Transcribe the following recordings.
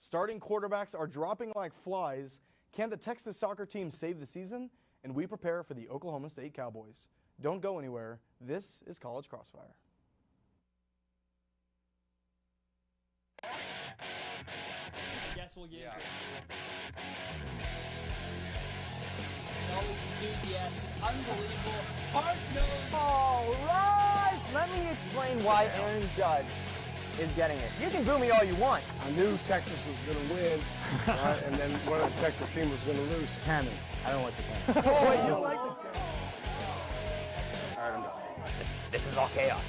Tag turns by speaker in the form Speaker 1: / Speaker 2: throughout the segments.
Speaker 1: Starting quarterbacks are dropping like flies. Can the Texas soccer team save the season? And we prepare for the Oklahoma State Cowboys. Don't go anywhere. This is College Crossfire.
Speaker 2: I guess we'll get into it. Always enthusiastic, unbelievable, hard-nosed.
Speaker 3: All right, let me explain why Aaron Judge is getting it. You can boo me all you want.
Speaker 4: I knew Texas was going to win, right? And then one of the Texas team was going to lose.
Speaker 3: Hammond, I don't like the game.
Speaker 1: Oh, you don't like this guy?
Speaker 3: All right, I'm done. This is all chaos.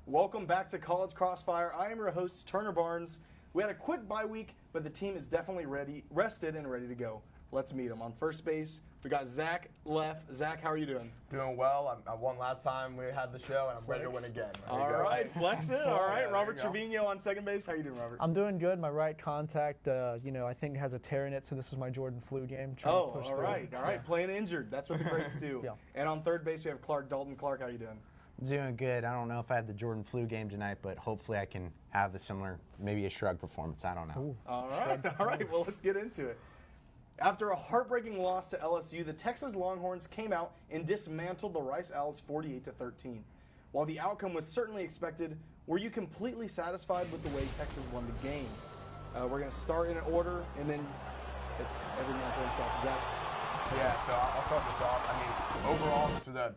Speaker 1: Welcome back to College Crossfire. I am your host, Turner Barnes. We had a quick bye week, but the team is definitely rested and ready to go. Let's meet them. On first base, we got Zach left. Zach, how are you doing?
Speaker 5: Doing well. I won last time we had the show, and I'm ready to win again.
Speaker 1: All right, flex it. All right, Robert Trevino on second base. How you doing, Robert?
Speaker 6: I'm doing good. My right contact, I think has a tear in it, so this is my Jordan flu game.
Speaker 1: Oh, all right. Playing injured. That's what the greats do.
Speaker 6: Yeah.
Speaker 1: And on third base, we have Clark Dalton. Clark, how you doing?
Speaker 7: Doing good. I don't know if I had the Jordan flu game tonight, but hopefully I can have a similar, maybe a shrug performance. I don't know.
Speaker 6: Ooh.
Speaker 1: All right. Well, let's get into it. After a heartbreaking loss to LSU, the Texas Longhorns came out and dismantled the Rice Owls 48-13. While the outcome was certainly expected, were you completely satisfied with the way Texas won the game? We're going to start in an order, and then it's every man for himself. Zach?
Speaker 5: Yeah, so I'll start this off. I mean, overall, this was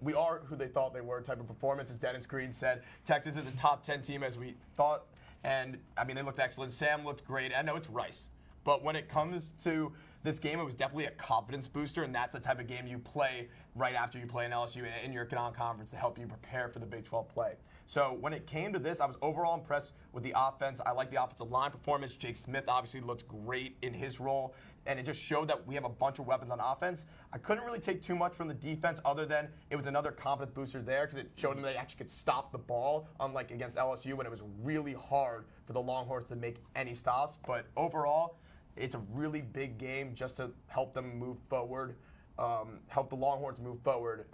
Speaker 5: we are who they thought they were type of performance. As Dennis Green said, Texas is a top 10 team as we thought. And, I mean, they looked excellent. Sam looked great. I know it's Rice. But when it comes to this game, it was definitely a confidence booster, and that's the type of game you play right after you play an LSU in your non-conference to help you prepare for the Big 12 play. So when it came to this, I was overall impressed with the offense. I like the offensive line performance. Jake Smith obviously looked great in his role, and it just showed that we have a bunch of weapons on offense. I couldn't really take too much from the defense other than it was another confidence booster there because it showed them they actually could stop the ball, unlike against LSU when it was really hard for the Longhorns to make any stops. But overall, it's a really big game just to help them move forward, help the Longhorns move forward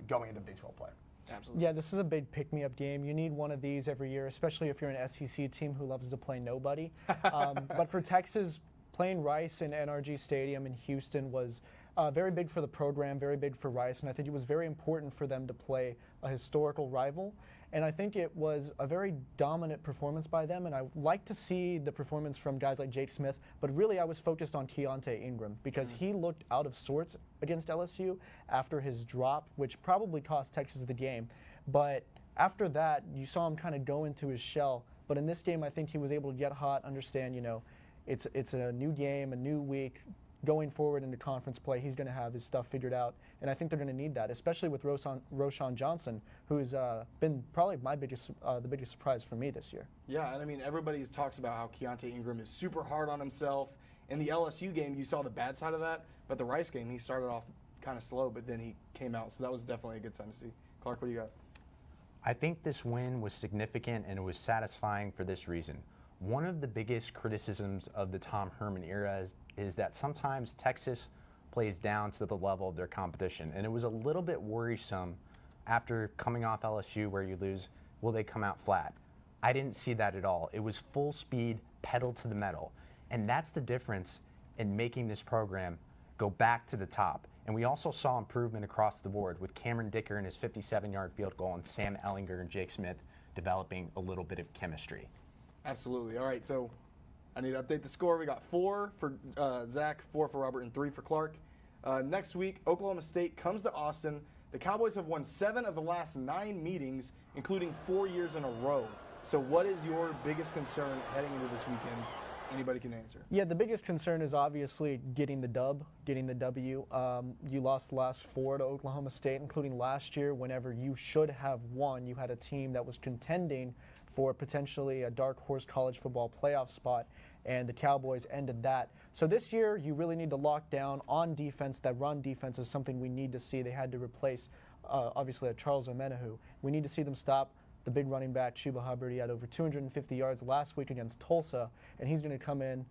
Speaker 5: going into Big 12 play.
Speaker 1: Absolutely.
Speaker 6: Yeah, this is a big pick-me-up game. You need one of these every year, especially if you're an SEC team who loves to play nobody. But for Texas, playing Rice in NRG Stadium in Houston was very big for the program, very big for Rice, and I think it was very important for them to play a historical rival. And I think it was a very dominant performance by them, and I like to see the performance from guys like Jake Smith, but really I was focused on Keontae Ingram because he looked out of sorts against LSU after his drop, which probably cost Texas the game. But after that, you saw him kind of go into his shell. But in this game, I think he was able to get hot, understand, it's a new game, a new week. Going forward into conference play, he's going to have his stuff figured out, and I think they're going to need that, especially with Roschon Johnson, who's been probably the biggest surprise for me this year.
Speaker 1: Yeah, and I mean, everybody talks about how Keontae Ingram is super hard on himself. In the LSU game, you saw the bad side of that, but the Rice game, he started off kind of slow, but then he came out, so that was definitely a good sign to see. Clark, what do you got?
Speaker 7: I think this win was significant and it was satisfying for this reason. One of the biggest criticisms of the Tom Herman era is that sometimes Texas plays down to the level of their competition. And it was a little bit worrisome after coming off LSU where you lose, will they come out flat? I didn't see that at all. It was full speed, pedal to the metal. And that's the difference in making this program go back to the top. And we also saw improvement across the board with Cameron Dicker and his 57-yard field goal and Sam Ehlinger and Jake Smith developing a little bit of chemistry.
Speaker 1: Absolutely. All right, so I need to update the score. We got 4 for Zach, 4 for Robert, and 3 for Clark. Next week, Oklahoma State comes to Austin. The Cowboys have won 7 of the last 9 meetings, including 4 years in a row. So what is your biggest concern heading into this weekend? Anybody can answer.
Speaker 6: Yeah, the biggest concern is obviously getting the W. You lost the last 4 to Oklahoma State, including last year whenever you should have won. You had a team that was contending for potentially a dark horse college football playoff spot, and the Cowboys ended that. So this year, you really need to lock down on defense. That run defense is something we need to see. They had to replace, obviously, Charles Omenihu. We need to see them stop the big running back, Chuba Hubbard. He had over 250 yards last week against Tulsa, and he's going to come in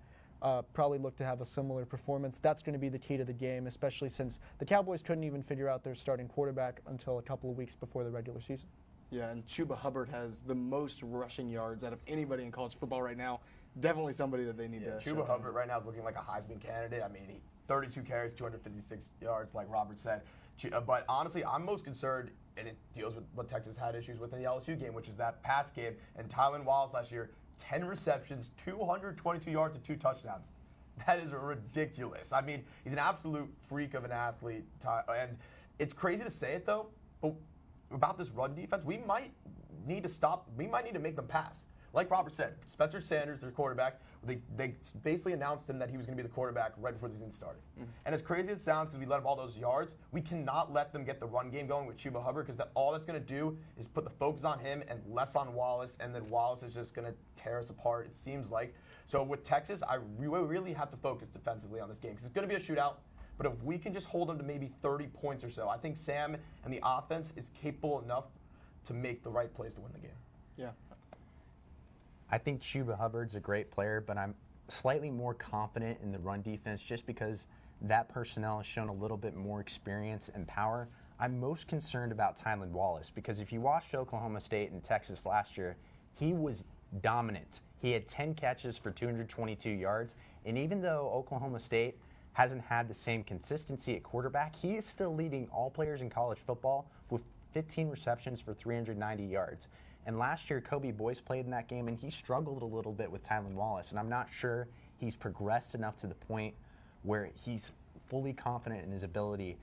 Speaker 6: probably look to have a similar performance. That's going to be the key to the game, especially since the Cowboys couldn't even figure out their starting quarterback until a couple of weeks before the regular season.
Speaker 1: Yeah, and Chuba Hubbard has the most rushing yards out of anybody in college football right now. Definitely somebody that they need to.
Speaker 5: Chuba Hubbard right now is looking like a Heisman candidate. I mean, 32 carries, 256 yards, like Robert said. But honestly, I'm most concerned, and it deals with what Texas had issues with in the LSU game, which is that pass game. And Tylan Wallace last year, 10 receptions, 222 yards, and 2 touchdowns. That is ridiculous. I mean, he's an absolute freak of an athlete. And it's crazy to say it, though, but about this run defense, we might need to make them pass. Like Robert said, Spencer Sanders, their quarterback, they basically announced him that he was going to be the quarterback right before the season started. Mm-hmm. And as crazy as it sounds, because we let him all those yards, we cannot let them get the run game going with Chuba Hubbard, because all that's going to do is put the focus on him and less on Wallace, and then Wallace is just going to tear us apart, it seems like. So with Texas, we really have to focus defensively on this game, because it's going to be a shootout. But if we can just hold them to maybe 30 points or so, I think Sam and the offense is capable enough to make the right plays to win the game.
Speaker 1: Yeah.
Speaker 7: I think Chuba Hubbard's a great player, but I'm slightly more confident in the run defense just because that personnel has shown a little bit more experience and power. I'm most concerned about Tylan Wallace because if you watched Oklahoma State and Texas last year, he was dominant. He had 10 catches for 222 yards, and even though Oklahoma State hasn't had the same consistency at quarterback, he is still leading all players in college football with 15 receptions for 390 yards. And last year, Kobe Boyce played in that game, and he struggled a little bit with Tylan Wallace. And I'm not sure he's progressed enough to the point where he's fully confident in his ability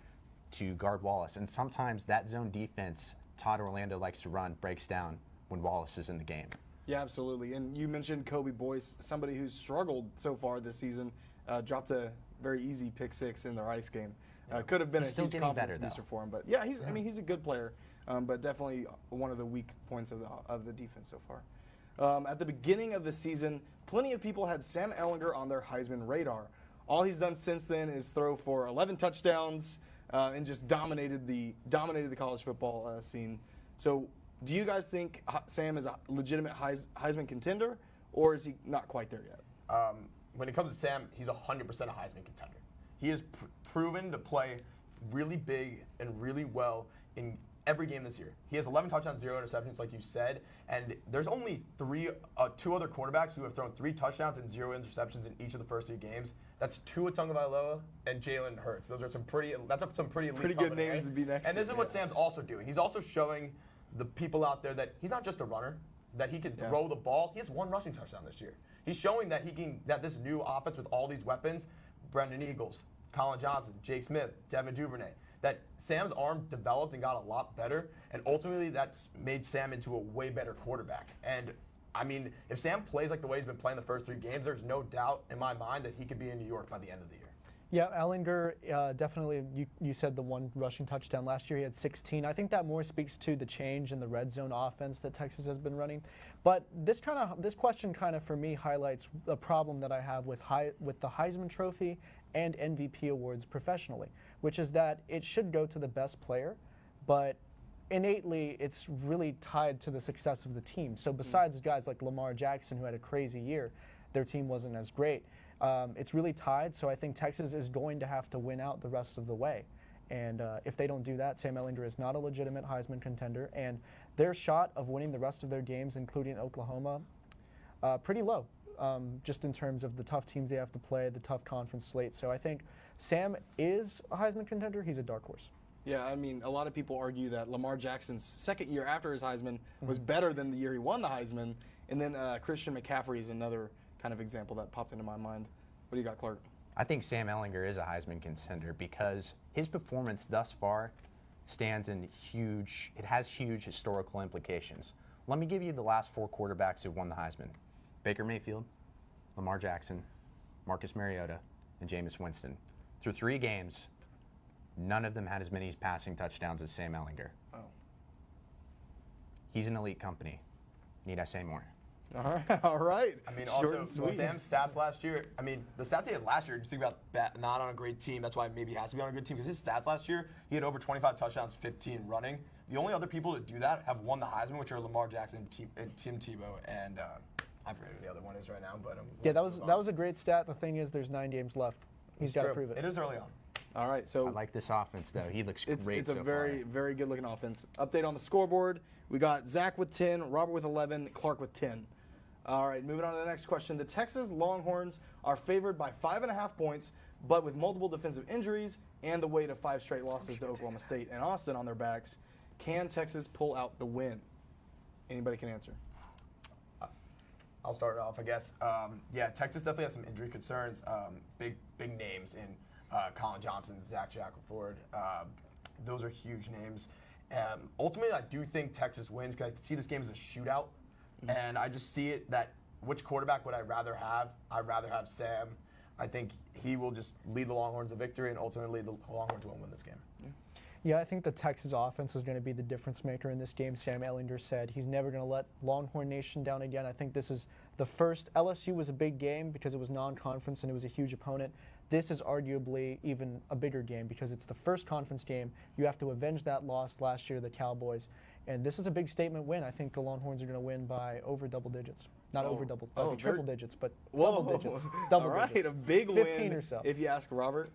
Speaker 7: to guard Wallace. And sometimes that zone defense Todd Orlando likes to run breaks down when Wallace is in the game.
Speaker 1: Yeah, absolutely. And you mentioned Kobe Boyce, somebody who's struggled so far this season, dropped a very easy pick six in the Rice game. Could have been
Speaker 7: He's
Speaker 1: a
Speaker 7: still
Speaker 1: huge
Speaker 7: getting
Speaker 1: confidence
Speaker 7: better,
Speaker 1: booster for him. But yeah, I mean, he's a good player, but definitely one of the weak points of the defense so far. At the beginning of the season, plenty of people had Sam Ehlinger on their Heisman radar. All he's done since then is throw for 11 touchdowns and just dominated the college football scene. So, do you guys think Sam is a legitimate Heisman contender, or is he not quite there yet?
Speaker 5: When it comes to Sam, he's 100% a Heisman contender. He has proven to play really big and really well in every game this year. He has 11 touchdowns, 0 interceptions, like you said, and there's only two other quarterbacks who have thrown 3 touchdowns and 0 interceptions in each of the first 3 games. That's Tua Tagovailoa and Jalen Hurts. Those are some pretty elite
Speaker 1: good names to be next
Speaker 5: And this is what Sam's also doing. He's also showing the people out there that he's not just a runner, that he can throw the ball. He has 1 rushing touchdown this year. He's showing that that this new offense with all these weapons, Brendan Eagles, Colin Johnson, Jake Smith, Devin Duvernay, that Sam's arm developed and got a lot better, and ultimately that's made Sam into a way better quarterback. And I mean, if Sam plays like the way he's been playing the first 3 games, there's no doubt in my mind that he could be in New York by the end of the year.
Speaker 6: Yeah, Ehlinger, definitely, you said the 1 rushing touchdown. Last year he had 16. I think that more speaks to the change in the red zone offense that Texas has been running. But this question kind of for me highlights the problem that I have with the Heisman Trophy and MVP awards professionally, which is that it should go to the best player, but innately it's really tied to the success of the team. So besides guys like Lamar Jackson, who had a crazy year, their team wasn't as great. It's really tied, so I think Texas is going to have to win out the rest of the way. And if they don't do that, Sam Ehlinger is not a legitimate Heisman contender, and their shot of winning the rest of their games, including Oklahoma, pretty low, just in terms of the tough teams they have to play, the tough conference slate. So I think Sam is a Heisman contender. He's a dark horse.
Speaker 1: Yeah, I mean, a lot of people argue that Lamar Jackson's second year after his Heisman was better than the year he won the Heisman, and then Christian McCaffrey is another kind of example that popped into my mind. What do you got, Clark?
Speaker 7: I think Sam Ehlinger is a Heisman contender because his performance thus far has huge historical implications. Let me give you the last 4 quarterbacks who won the Heisman. Baker Mayfield, Lamar Jackson, Marcus Mariota, and Jameis Winston. Through 3 games, none of them had as many passing touchdowns as Sam Ehlinger.
Speaker 1: Oh.
Speaker 7: He's an elite company. Need I say more?
Speaker 1: All right.
Speaker 5: I mean,
Speaker 1: Short
Speaker 5: also,
Speaker 1: and sweet.
Speaker 5: Sam's stats last year, I mean, the stats he had last year, just think about that, not on a great team. That's why maybe he has to be on a good team, because his stats last year, he had over 25 touchdowns, 15 running. The only other people to do that have won the Heisman, which are Lamar Jackson and Tim Tebow. And I forget who the other one is right now, but
Speaker 6: Yeah, that was a great stat. The thing is, there's 9 games left. He's got to prove it.
Speaker 5: It is early on.
Speaker 1: All right, so
Speaker 7: I like this offense, though. He looks great
Speaker 1: it's a
Speaker 7: so
Speaker 1: very,
Speaker 7: far.
Speaker 1: very good-looking offense. Update on the scoreboard. We got Zach with 10, Robert with 11, Clark with 10. All right, moving on to the next question. The Texas Longhorns are favored by 5.5 points, but with multiple defensive injuries and the weight of 5 straight losses to Oklahoma State and Austin on their backs, can Texas pull out the win? Anybody can answer.
Speaker 5: I'll start it off, I guess. Yeah, Texas definitely has some injury concerns. Big names in Colin Johnson, Zach Shackelford. Those are huge names. Ultimately, I do think Texas wins because I see this game as a shootout. And I just see it that which quarterback would I rather have? I'd rather have Sam. I think he will just lead the Longhorns to victory, and ultimately the Longhorns will win this game.
Speaker 6: Yeah, I think the Texas offense is going to be the difference maker in this game. Sam Ehlinger said he's never going to let Longhorn Nation down again. I think this is the first. LSU was a big game because it was non-conference and it was a huge opponent. This is arguably even a bigger game because it's the first conference game. You have to avenge that loss last year to the Cowboys. And this is a big statement win. I think the Longhorns are going to win by over double digits. Not over double, triple digits, but double digits. Double
Speaker 1: All right,
Speaker 6: digits.
Speaker 1: a big
Speaker 6: 15
Speaker 1: win.
Speaker 6: or so.
Speaker 1: If you ask Robert,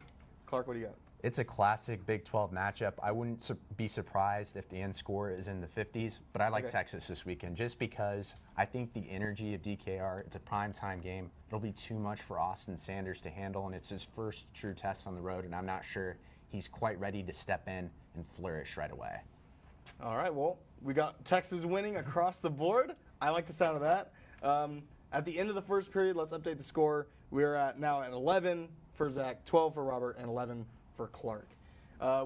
Speaker 1: Clark, what do you got?
Speaker 7: It's a classic Big 12 matchup. I wouldn't be surprised if the end score is in the 50s, but I like Texas this weekend just because I think the energy of DKR, it's a primetime game. It'll be too much for Austin Sanders to handle, and it's his first true test on the road, and I'm not sure he's quite ready to step in and flourish right away.
Speaker 1: All right, well, we got Texas winning across the board. I like the sound of that. At the end of the first period, let's update the score. We're now at 11 for Zach, 12 for Robert, and 11 for Clark.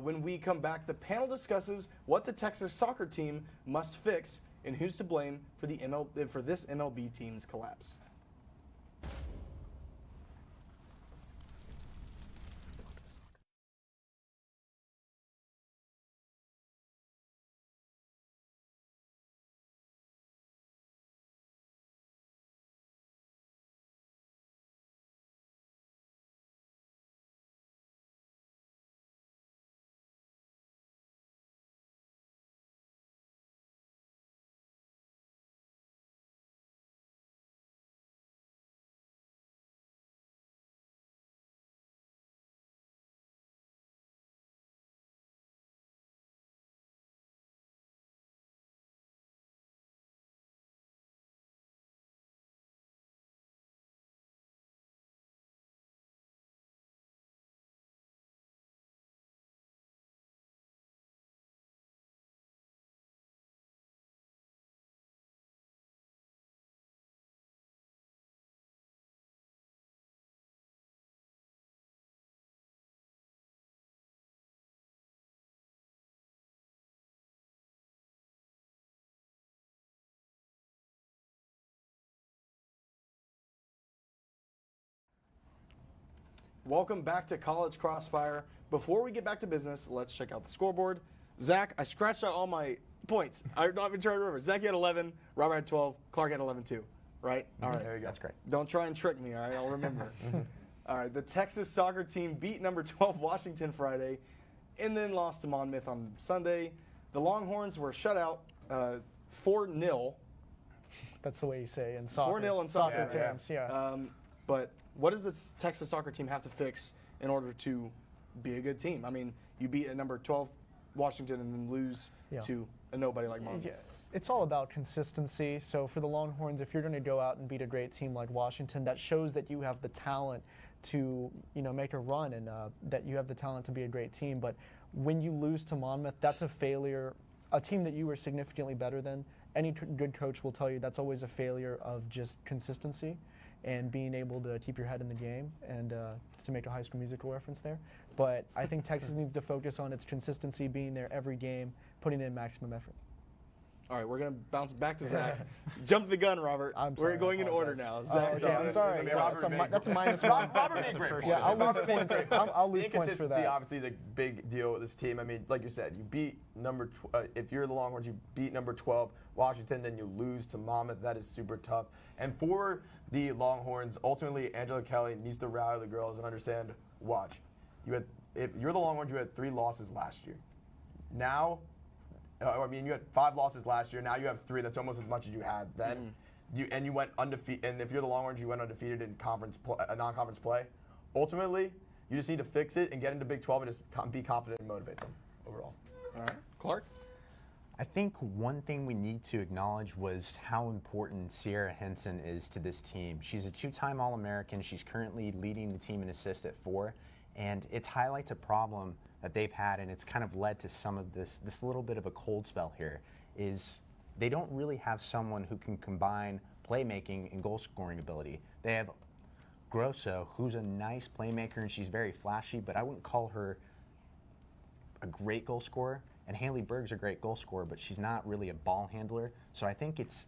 Speaker 1: When we come back, the panel discusses what the Texas soccer team must fix and who's to blame for this MLB team's collapse. Welcome back to College Crossfire. Before we get back to business, let's check out the scoreboard. Zach, I scratched out all my points. I'm not even trying to remember. Zach had 11, Robert had 12, Clark had 11 too, right? All right.
Speaker 5: There you go.
Speaker 7: That's great.
Speaker 1: Don't try and trick me, all right? I'll remember. All right, the Texas soccer team beat number 12 Washington Friday and then lost to Monmouth on Sunday. The Longhorns were shut out 4-0.
Speaker 6: That's the way you say it in soccer.
Speaker 1: 4-0 in soccer
Speaker 6: terms, yeah.
Speaker 1: But what does the Texas soccer team have to fix in order to be a good team? I mean, you beat a number 12 Washington and then lose to a nobody like Monmouth.
Speaker 6: Yeah. It's all about consistency. So for the Longhorns, if you're going to go out and beat a great team like Washington, that shows that you have the talent to, make a run and that you have the talent to be a great team. But when you lose to Monmouth, that's a failure. A team that you were significantly better than, any good coach will tell you that's always a failure of just consistency and being able to keep your head in the game, and to make a High School Musical reference there. But I think Texas needs to focus on its consistency, being there every game, putting in maximum effort.
Speaker 1: All right, we're going to bounce back to Zach. Jump the gun, Robert.
Speaker 6: I'm
Speaker 1: we're
Speaker 6: sorry,
Speaker 1: going
Speaker 6: I
Speaker 1: in order
Speaker 6: apologize.
Speaker 1: now. Zach,
Speaker 6: Okay, I'm sorry. That's a minus one.
Speaker 5: Robert made great points.
Speaker 6: Yeah, I'll lose
Speaker 5: Robert made
Speaker 6: points.
Speaker 5: great points.
Speaker 6: I'll lose
Speaker 5: The
Speaker 6: points for
Speaker 5: inconsistency
Speaker 6: that.
Speaker 5: obviously is a big deal with this team. I mean, like you said, you beat if you're the Longhorns, you beat number 12 Washington, then you lose to Monmouth. That is super tough. And for the Longhorns, ultimately, Angela Kelly needs to rally the girls and understand. Watch, if you're the Longhorns, you had 3 losses last year. Now, you had 5 losses last year. Now you have 3. That's almost as much as you had then. you went undefeated, and if you're the Longhorns, you went undefeated in non-conference play. Ultimately, you just need to fix it and get into Big 12 and just be confident and motivate them overall.
Speaker 1: All right, Clark.
Speaker 7: I think one thing we need to acknowledge was how important Sierra Henson is to this team. She's a 2-time All-American. She's currently leading the team in assists at 4, and it highlights a problem that they've had, and it's kind of led to some of this little bit of a cold spell here, is they don't really have someone who can combine playmaking and goal-scoring ability. They have Grosso, who's a nice playmaker, and she's very flashy, but I wouldn't call her a great goal scorer. And Haley Berg's a great goal scorer, but she's not really a ball handler. So I think it's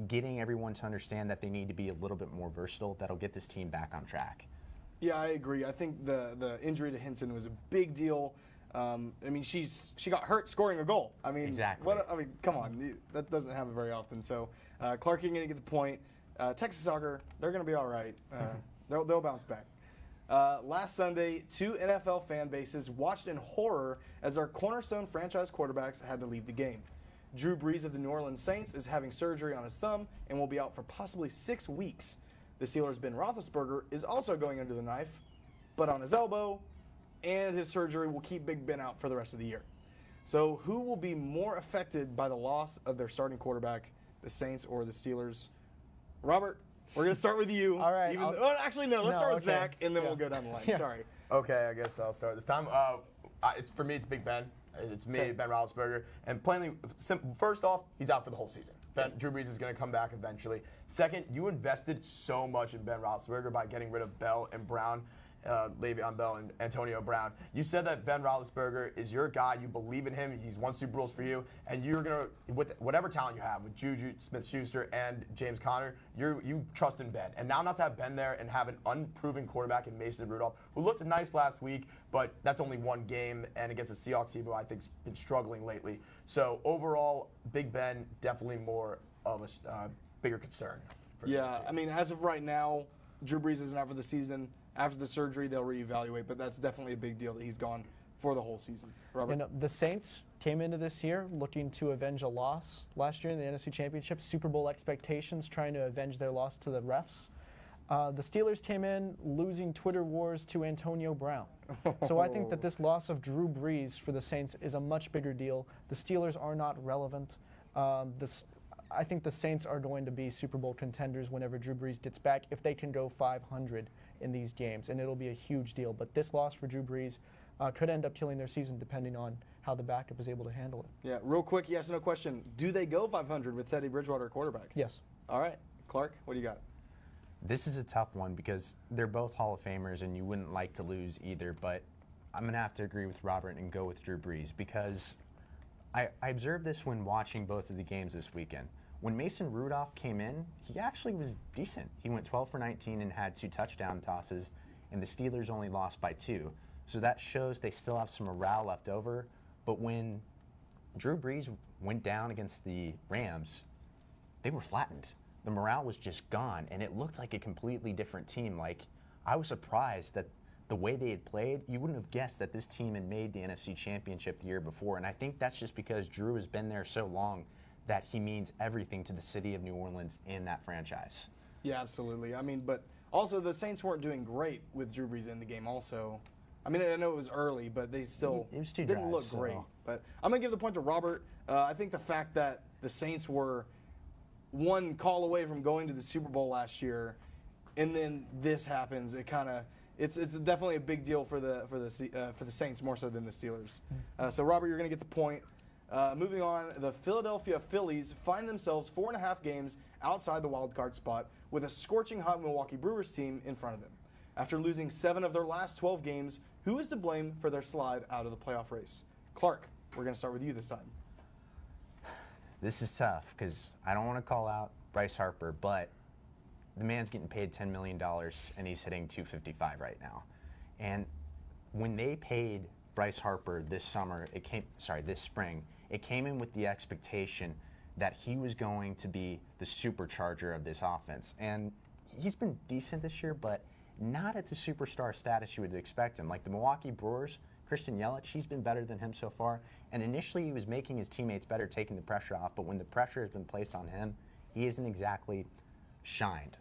Speaker 7: getting everyone to understand that they need to be a little bit more versatile. That'll get this team back on track.
Speaker 1: Yeah, I agree. I think the injury to Henson was a big deal. I mean, she got hurt scoring a goal. I mean,
Speaker 7: exactly.
Speaker 1: Come on, that doesn't happen very often. So Clark, you're going to get the point. Texas soccer, they're going to be all right. They'll bounce back. Last Sunday, 2 NFL fan bases watched in horror as our cornerstone franchise quarterbacks had to leave the game. Drew Brees of the New Orleans Saints is having surgery on his thumb and will be out for possibly 6 weeks. The Steelers' Ben Roethlisberger is also going under the knife, but on his elbow, and his surgery will keep Big Ben out for the rest of the year. So who will be more affected by the loss of their starting quarterback, the Saints or the Steelers? Robert, we're going to start with you.
Speaker 6: All right.
Speaker 1: Actually, no. Let's start with
Speaker 6: okay.
Speaker 1: Zach, and then we'll go down the line.
Speaker 6: Yeah.
Speaker 1: Sorry.
Speaker 5: Okay, I guess I'll start this time. For me, it's Big Ben. It's me,
Speaker 1: Okay.
Speaker 5: Ben Roethlisberger. And plainly, first off, he's out for the whole season. Drew Brees is going to come back eventually. Second, you invested so much in Ben Roethlisberger by getting rid of Bell and Brown. Le'Veon Bell and Antonio Brown. You said that Ben Roethlisberger is your guy. You believe in him. He's won Super Bowls for you, and you're gonna, with whatever talent you have, with Juju Smith-Schuster and James Conner, you trust in Ben. And now not to have Ben there and have an unproven quarterback in Mason Rudolph, who looked nice last week, but that's only one game, and against a Seahawks team who I think's been struggling lately. So overall, Big Ben definitely more of a bigger concern.
Speaker 1: Yeah, I mean, as of right now, Drew Brees isn't out for the season. After the surgery, they'll reevaluate, but that's definitely a big deal that he's gone for the whole season. Robert?
Speaker 6: You know, the Saints came into this year looking to avenge a loss last year in the NFC Championship, Super Bowl expectations, trying to avenge their loss to the refs. The Steelers came in losing Twitter wars to Antonio Brown. So I think that this loss of Drew Brees for the Saints is a much bigger deal. The Steelers are not relevant. I think the Saints are going to be Super Bowl contenders whenever Drew Brees gets back, if they can go 500 in these games, and it'll be a huge deal. But this loss for Drew Brees could end up killing their season depending on how the backup is able to handle it.
Speaker 1: Yeah, real quick, yes, no question. Do they go 500 with Teddy Bridgewater quarterback?
Speaker 6: Yes.
Speaker 1: All right. Clark, what do you got?
Speaker 7: This is a tough one because they're both Hall of Famers and you wouldn't like to lose either, but I'm going to have to agree with Robert and go with Drew Brees because I observed this when watching both of the games this weekend. When Mason Rudolph came in, he actually was decent. He went 12 for 19 and had 2 touchdown tosses, and the Steelers only lost by 2. So that shows they still have some morale left over. But when Drew Brees went down against the Rams, they were flattened. The morale was just gone, and it looked like a completely different team. Like, I was surprised that the way they had played, you wouldn't have guessed that this team had made the NFC Championship the year before. And I think that's just because Drew has been there so long that he means everything to the city of New Orleans in that franchise.
Speaker 1: Yeah, absolutely. I mean, but also the Saints weren't doing great with Drew Brees in the game also. I mean, I know it was early, but they still
Speaker 7: It was 2
Speaker 1: didn't
Speaker 7: drives,
Speaker 1: look
Speaker 7: so.
Speaker 1: great. But I'm going to give the point to Robert. I think the fact that the Saints were one call away from going to the Super Bowl last year, and then this happens, it's definitely a big deal for the Saints more so than the Steelers. So Robert, you're going to get the point. Moving on, the Philadelphia Phillies find themselves 4.5 games outside the wild card spot with a scorching hot Milwaukee Brewers team in front of them. After losing 7 of their last 12 games, who is to blame for their slide out of the playoff race? Clark, we're going to start with you this time.
Speaker 7: This is tough because I don't want to call out Bryce Harper, but the man's getting paid $10 million and he's hitting .255 right now. And when they paid Bryce Harper this spring, it came in with the expectation that he was going to be the supercharger of this offense. And he's been decent this year, but not at the superstar status you would expect him. Like the Milwaukee Brewers, Christian Yelich, he's been better than him so far. And initially he was making his teammates better, taking the pressure off. But when the pressure has been placed on him, he isn't exactly shined.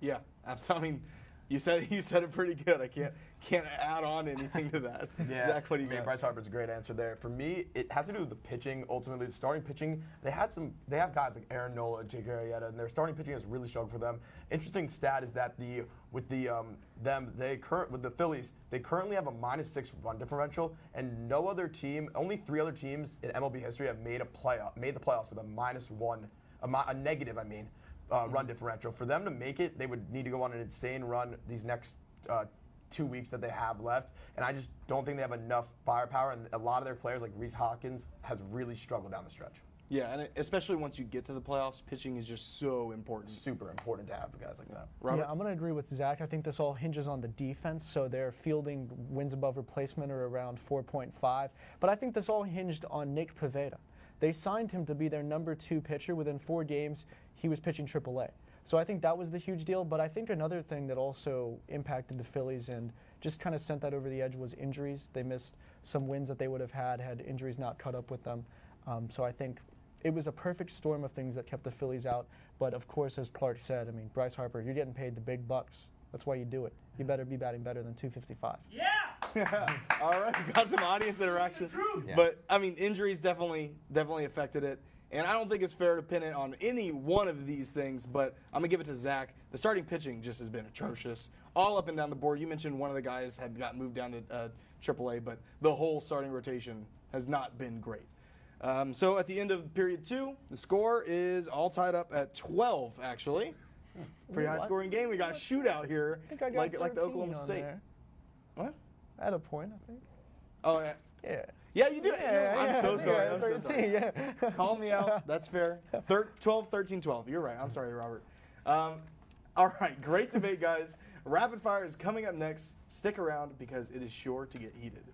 Speaker 1: Yeah, absolutely. I mean, you said it pretty good. I can't add on anything to that.
Speaker 5: Yeah,
Speaker 1: Zach, what do you
Speaker 5: I mean,
Speaker 1: got?
Speaker 5: Bryce Harper's a great answer there. For me, it has to do with the pitching. Ultimately, the starting pitching. They have guys like Aaron Nola, Jake Arrieta, and their starting pitching has really struggled for them. Interesting stat is that with the Phillies, they currently have a -6 run differential, and no other team, only 3 other teams in MLB history have made the playoffs with a -1, a negative, run differential. For them to make it, they would need to go on an insane run these next 2 weeks that they have left, and I just don't think they have enough firepower, and a lot of their players, like Rhys Hoskins, has really struggled down the stretch.
Speaker 1: Yeah, and especially once you get to the playoffs, pitching is just so important.
Speaker 5: Super important to have guys like that.
Speaker 1: Robert?
Speaker 6: Yeah, I'm going to agree with Zach. I think this all hinges on the defense. So their fielding wins above replacement are around 4.5. But I think this all hinged on Nick Pivetta. They signed him to be their number 2 pitcher. Within 4 games, he was pitching AAA. So I think that was the huge deal. But I think another thing that also impacted the Phillies and just kind of sent that over the edge was injuries. They missed some wins that they would have had injuries not caught up with them. So I think it was a perfect storm of things that kept the Phillies out. But of course, as Clark said, I mean, Bryce Harper, you're getting paid the big bucks. That's why you do it. You better be batting better than 255.
Speaker 1: All right, we got some audience interaction.
Speaker 7: Yeah.
Speaker 1: But, I mean, injuries definitely affected it. And I don't think it's fair to pin it on any one of these things, but I'm going to give it to Zach. The starting pitching just has been atrocious. All up and down the board. You mentioned one of the guys had got moved down to AAA, but the whole starting rotation has not been great. So at the end of period 2, the score is all tied up at 12, actually. Pretty high-scoring game. We got a shootout here,
Speaker 6: I think I got
Speaker 1: like the
Speaker 6: 13
Speaker 1: Oklahoma
Speaker 6: on
Speaker 1: State.
Speaker 6: there.
Speaker 1: What?
Speaker 6: I had a point, I think.
Speaker 1: Oh, yeah.
Speaker 6: Yeah.
Speaker 1: Yeah, you do. I'm so
Speaker 6: I think
Speaker 1: sorry.
Speaker 6: I had
Speaker 1: I'm so
Speaker 6: 13,
Speaker 1: sorry.
Speaker 6: yeah.
Speaker 1: Call me out. That's fair. 12, 13, 12. You're right. I'm sorry, Robert. All right. Great debate, guys. Rapid fire is coming up next. Stick around because it is sure to get heated.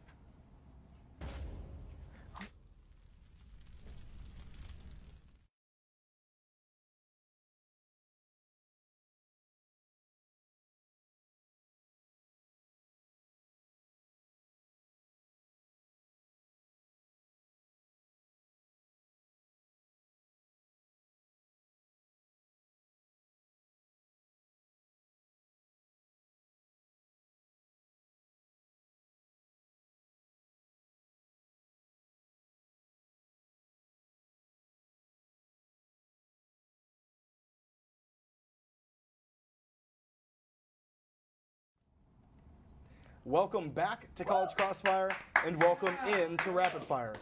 Speaker 1: Welcome back to College Crossfire and welcome into Rapid Fire.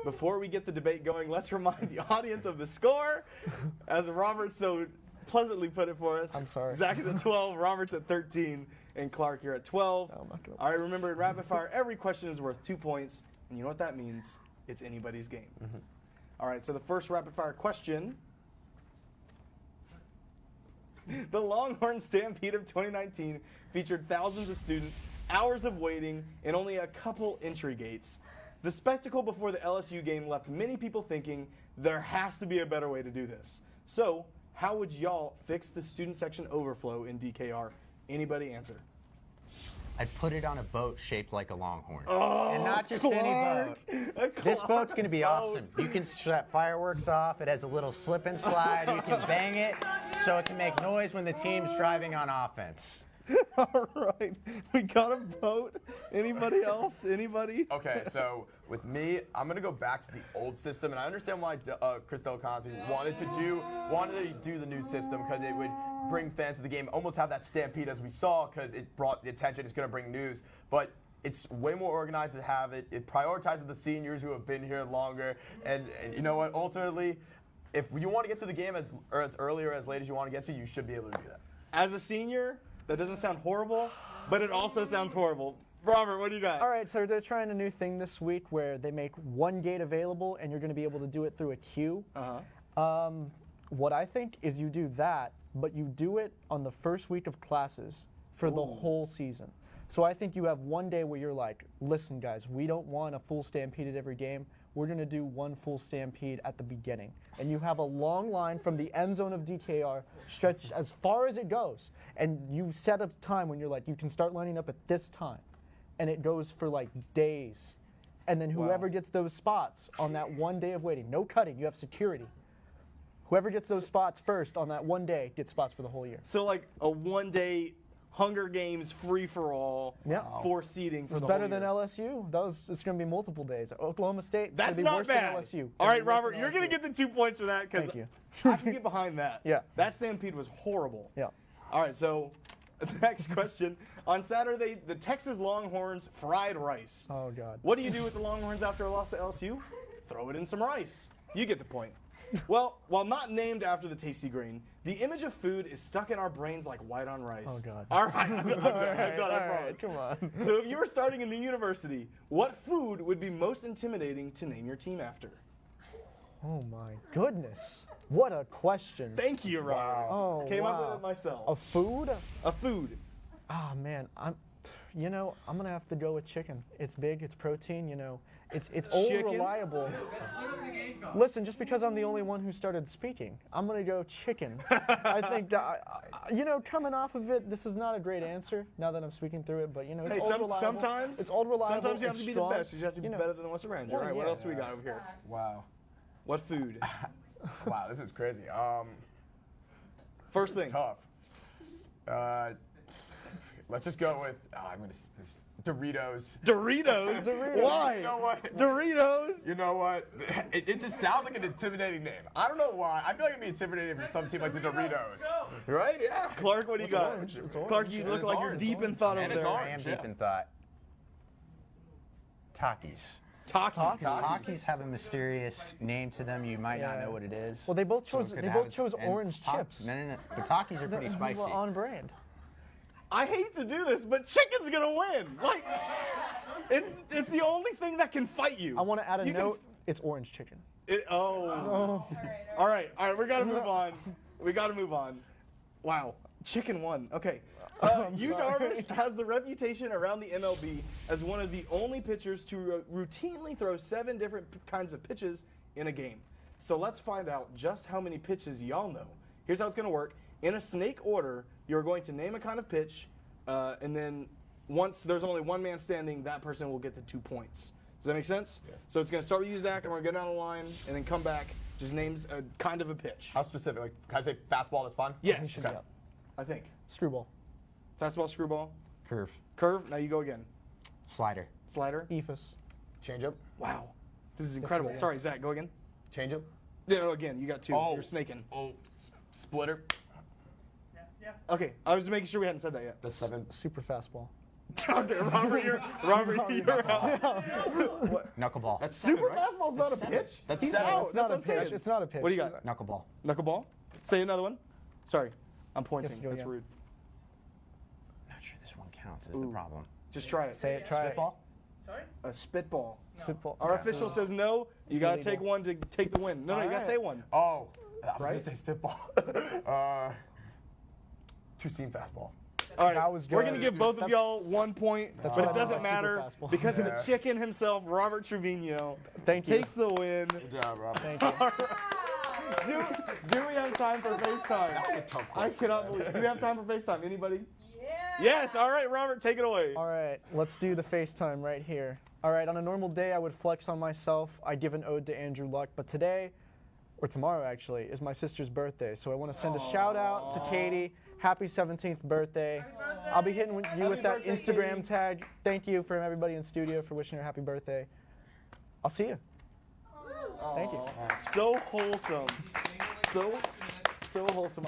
Speaker 1: Before we get the debate going, let's remind the audience of the score. As Robert so pleasantly put it for us.
Speaker 6: I'm sorry.
Speaker 1: Zach is at 12, Robert's at 13, and Clark, you're at 12.
Speaker 6: No, I'm not gonna-
Speaker 1: All right, remember in Rapid Fire, every question is worth 2 points, and you know what that means? It's anybody's game. All right, so the first Rapid Fire question. The Longhorn Stampede of 2019 featured thousands of students, hours of waiting, and only a couple entry gates. The spectacle before the LSU game left many people thinking there has to be a better way to do this. So, how would y'all fix the student section overflow in DKR? Anybody answer?
Speaker 7: I'd put it on a boat shaped like a longhorn.
Speaker 1: Oh,
Speaker 7: and not just any boat. This boat's going to be
Speaker 1: Clark
Speaker 7: awesome. You can set fireworks off. It has a little slip and slide. You can bang it so it can make noise when the team's driving on offense.
Speaker 1: All right, we got a boat. Anybody else? Anybody?
Speaker 5: Okay, so with me, I'm gonna go back to the old system, and I understand why Chris Del Conte wanted to do the new system because it would bring fans to the game, almost have that stampede as we saw because it brought the attention. It's gonna bring news, but it's way more organized to have it. It prioritizes the seniors who have been here longer, and you know what? Ultimately, if you want to get to the game as early or as late as you want to get to, you should be able to do that.
Speaker 1: As a senior, that doesn't sound horrible, but it also sounds horrible. Robert, what do you got?
Speaker 6: All right, so they're trying a new thing this week where they make one gate available and you're going to be able to do it through a queue. What I think is you do that, but you do it on the first week of classes for the whole season. So I think you have one day where you're like, listen, guys, we don't want a full stampede at every game. We're going to do one full stampede at the beginning. And you have a long line from the end zone of DKR stretched as far as it goes. And you set a time when you're like, you can start lining up at this time. And it goes for like days. And then whoever gets those spots on that one day of waiting, no cutting, you have security. Whoever gets those spots first on that one day gets spots for the whole year.
Speaker 1: So like a one-day Hunger Games free-for-all
Speaker 6: Yeah.
Speaker 1: for seating for
Speaker 6: It's
Speaker 1: the
Speaker 6: better
Speaker 1: whole
Speaker 6: than
Speaker 1: year.
Speaker 6: LSU. It's going to be multiple days. Oklahoma State.
Speaker 1: That's
Speaker 6: be
Speaker 1: not
Speaker 6: worse
Speaker 1: bad.
Speaker 6: Than LSU.
Speaker 1: All
Speaker 6: It'll
Speaker 1: right,
Speaker 6: be worse
Speaker 1: Robert,
Speaker 6: than
Speaker 1: you're going to
Speaker 6: LSU.
Speaker 1: get the 2 points for that because
Speaker 6: Thank you.
Speaker 1: I can get behind that.
Speaker 6: Yeah.
Speaker 1: That stampede was horrible.
Speaker 6: Yeah.
Speaker 1: All right, so next question. On Saturday, the Texas Longhorns fried rice.
Speaker 6: Oh, God.
Speaker 1: What do you do with the Longhorns after a loss to LSU? Throw it in some rice. You get the point. Well, while not named after the tasty grain, the image of food is stuck in our brains like white on rice.
Speaker 6: Oh, God.
Speaker 1: All right. I'm done, I
Speaker 6: All right,
Speaker 1: promise.
Speaker 6: come on.
Speaker 1: So if you were starting a new university, what food would be most intimidating to name your team after?
Speaker 6: Oh, my goodness. What a question.
Speaker 1: Thank you, Robert.
Speaker 6: Oh,
Speaker 1: Came up with
Speaker 6: wow.
Speaker 1: it myself.
Speaker 6: A food?
Speaker 1: A food.
Speaker 6: Oh, man. I'm going to have to go with chicken. It's big, it's protein, It's old,
Speaker 1: Chicken?
Speaker 6: reliable. Listen, just because I'm the only one who started speaking, I'm going to go chicken. I think that, coming off of it, this is not a great answer now that I'm speaking through it, but, it's
Speaker 1: Hey,
Speaker 6: old, reliable.
Speaker 1: sometimes
Speaker 6: It's old, reliable.
Speaker 1: Sometimes you have
Speaker 6: it's
Speaker 1: to be
Speaker 6: strong,
Speaker 1: the best. You have to be better than what's around you.
Speaker 6: Well,
Speaker 1: All right, what
Speaker 6: yeah.
Speaker 1: else do we got over here?
Speaker 5: Wow.
Speaker 1: What food?
Speaker 5: Wow, this is crazy.
Speaker 1: First thing.
Speaker 5: Tough. Let's just go with Doritos.
Speaker 1: Doritos? Why?
Speaker 5: You know what?
Speaker 1: Doritos?
Speaker 5: You know what? It just sounds like an intimidating name. I don't know why. I feel like it'd be intimidating for some team like the Doritos. Right? Yeah.
Speaker 1: Clark, what do you got?
Speaker 6: orange. It's orange.
Speaker 1: Clark, you look
Speaker 5: It's
Speaker 1: like you're
Speaker 5: orange.
Speaker 1: deep in thought
Speaker 5: And
Speaker 1: over
Speaker 5: it's
Speaker 1: there.
Speaker 7: I am deep in thought. Takis.
Speaker 1: Takis.
Speaker 7: Takis have a mysterious name to them. You might not know what it is.
Speaker 6: Well, they both
Speaker 7: So it
Speaker 6: chose
Speaker 7: could
Speaker 6: they
Speaker 7: have
Speaker 6: both
Speaker 7: its-
Speaker 6: chose
Speaker 7: and
Speaker 6: orange chips.
Speaker 7: No. The Takis are pretty
Speaker 6: Well,
Speaker 7: spicy.
Speaker 6: on brand.
Speaker 1: I hate to do this, but chicken's gonna win. Like, it's the only thing that can fight you.
Speaker 6: I want to add a
Speaker 1: You can-
Speaker 6: note. It's orange chicken.
Speaker 1: All right, we gotta move on. We gotta move on. Wow, chicken won. Okay. Yu Darvish has the reputation around the MLB as one of the only pitchers to routinely throw 7 different kinds of pitches in a game. So let's find out just how many pitches y'all know. Here's how it's going to work. In a snake order, you're going to name a kind of pitch, and then once there's only one man standing, that person will get the 2 points. Does that make sense? Yes. So it's going to start with you, Zach, and we're going to go down the line, and then come back, just names a kind of a pitch.
Speaker 5: How specific? Like, can I say fastball? That's fine.
Speaker 1: Yes.
Speaker 6: Okay.
Speaker 1: I think.
Speaker 6: Screwball.
Speaker 1: Fastball, screwball,
Speaker 7: Curve.
Speaker 1: curve. Now you go again.
Speaker 7: Slider.
Speaker 1: Slider.
Speaker 6: Ephus.
Speaker 5: Changeup.
Speaker 1: Wow. This is incredible. Sorry, Zach, go again.
Speaker 5: Changeup.
Speaker 1: No, again, you got 2.
Speaker 5: Oh.
Speaker 1: You're snaking.
Speaker 5: Oh, splitter.
Speaker 1: Okay, I was just making sure we hadn't said that yet.
Speaker 5: That's 7.
Speaker 6: Super fastball.
Speaker 1: Okay, Robert, you're out.
Speaker 7: Knuckleball.
Speaker 5: That's
Speaker 1: Super
Speaker 5: 7, right?
Speaker 1: fastball's not a pitch.
Speaker 5: That's
Speaker 1: He's
Speaker 5: 7.
Speaker 1: out.
Speaker 6: It's
Speaker 1: That's
Speaker 6: not
Speaker 1: what
Speaker 6: a
Speaker 1: I'm saying.
Speaker 6: pitch. It's not a pitch.
Speaker 1: What do you got?
Speaker 7: Knuckleball.
Speaker 1: Knuckleball? Say another one. Sorry, I'm pointing.
Speaker 6: Yes, go
Speaker 1: That's
Speaker 6: again.
Speaker 1: rude.
Speaker 7: Not sure this one counts is the problem.
Speaker 1: Just try it.
Speaker 6: Say it. Try
Speaker 7: Spitball?
Speaker 1: A spitball.
Speaker 6: it. Spitball.
Speaker 1: Our official says no. You gotta
Speaker 6: illegal.
Speaker 1: take one to take the win. No, you gotta
Speaker 6: Alright.
Speaker 1: say one.
Speaker 5: Oh, I was
Speaker 1: Right?
Speaker 5: gonna say spitball. 2-seam fastball.
Speaker 1: All right,
Speaker 6: That was
Speaker 1: we're
Speaker 6: good.
Speaker 1: gonna give both of
Speaker 6: That's-
Speaker 1: y'all 1 point,
Speaker 6: That's
Speaker 1: but
Speaker 6: what
Speaker 1: it
Speaker 6: I meant
Speaker 1: doesn't
Speaker 6: by super
Speaker 1: matter
Speaker 6: fastball.
Speaker 1: because of the chicken himself, Robert Trevino,
Speaker 6: Thank you.
Speaker 1: takes the win.
Speaker 5: Good job, Rob.
Speaker 6: Thank you.
Speaker 1: Do we have time for FaceTime?
Speaker 5: That was a tough
Speaker 1: I
Speaker 5: question,
Speaker 1: cannot
Speaker 5: man.
Speaker 1: believe. Do we have time for FaceTime? Anybody? Yes. All right, Robert, take it away.
Speaker 6: All right, let's do the FaceTime right here. All right, on a normal day, I would flex on myself. I give an ode to Andrew Luck, but today, or tomorrow actually, is my sister's birthday. So I want to send a shout out to Katie. Happy 17th birthday. I'll be hitting you with that
Speaker 1: birthday,
Speaker 6: Instagram
Speaker 1: Katie.
Speaker 6: tag. Thank you for everybody in studio for wishing her happy birthday. I'll see you. Thank you.
Speaker 1: So wholesome. So wholesome.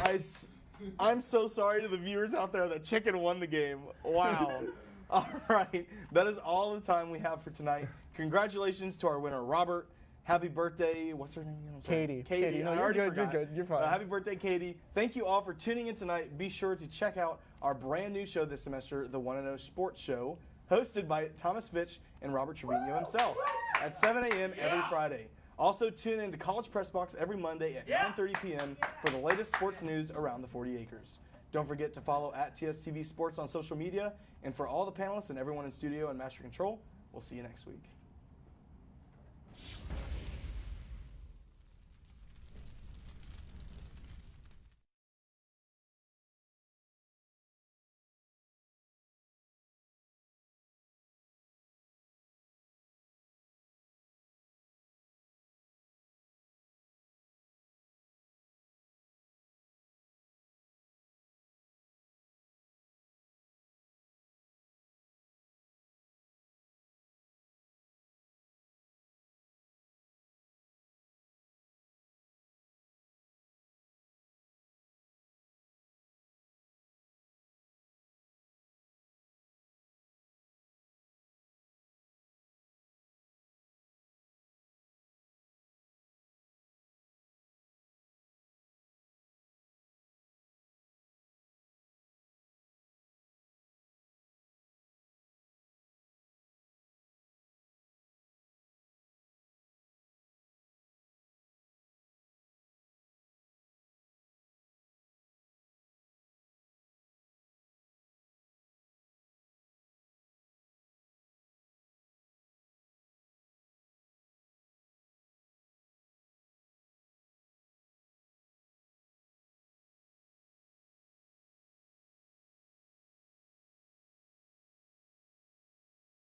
Speaker 1: I'm so sorry to the viewers out there that chicken won the game. Wow. All right. That is all the time we have for tonight. Congratulations to our winner, Robert. Happy birthday. What's her name again? I'm sorry.
Speaker 6: Katie.
Speaker 1: Katie.
Speaker 6: No,
Speaker 1: I
Speaker 6: you're
Speaker 1: already
Speaker 6: good.
Speaker 1: forgot.
Speaker 6: You're good. You're fine.
Speaker 1: Happy birthday, Katie. Thank you all for tuning in tonight. Be sure to check out our brand new show this semester, the 1-0 Sports Show, hosted by Thomas Fitch and Robert Trevino himself at 7 a.m. every Friday. Also, tune in to College Press Box every Monday at 9:30 p.m. for the latest sports news around the 40 acres. Don't forget to follow at TSTV Sports on social media. And for all the panelists and everyone in studio and Master Control, we'll see you next week.